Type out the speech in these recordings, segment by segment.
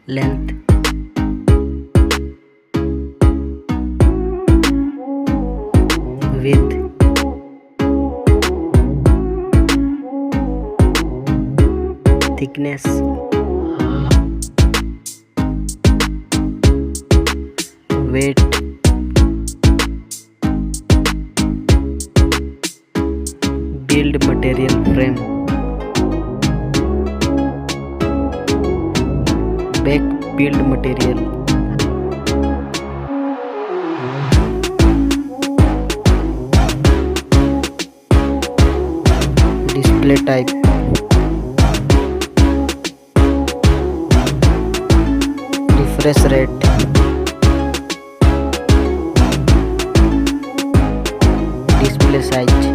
length, width, thickness, weight, build material frame, back build material, display type, refresh rate, display size,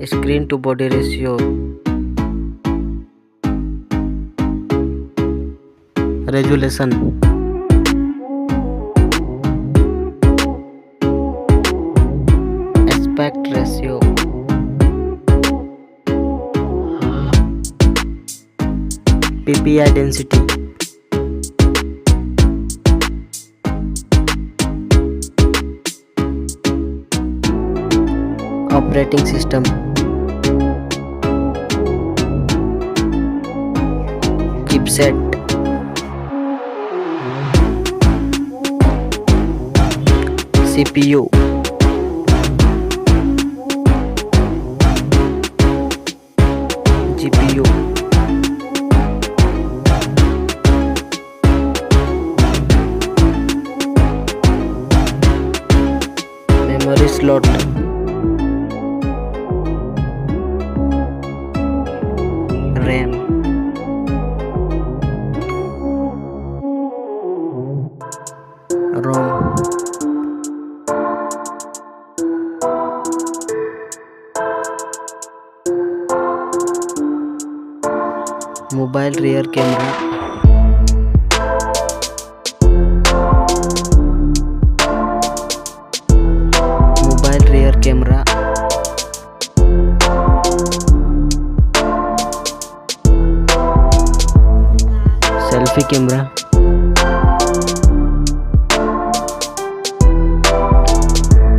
screen to body ratio, resolution, aspect ratio, PPI density, operating system, chipset, CPU, GPU, memory slot, RAM, ROM, mobile rear camera, mobile rear camera, selfie camera,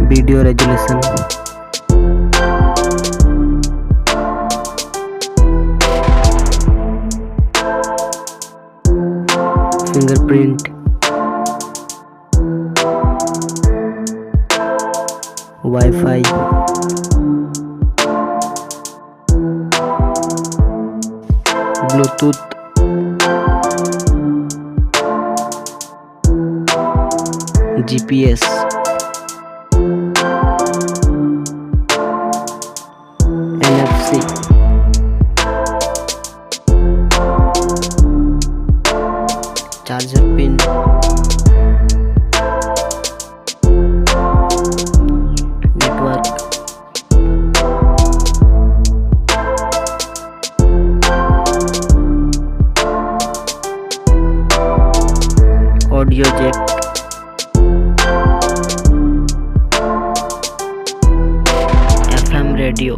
video resolution, fingerprint, Wi-Fi, Bluetooth, GPS, NFC, charger pin, network, audio jack, FM radio,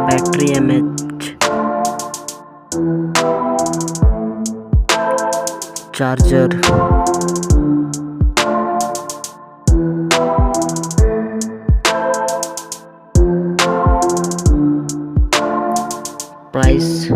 battery mAh, charger, price,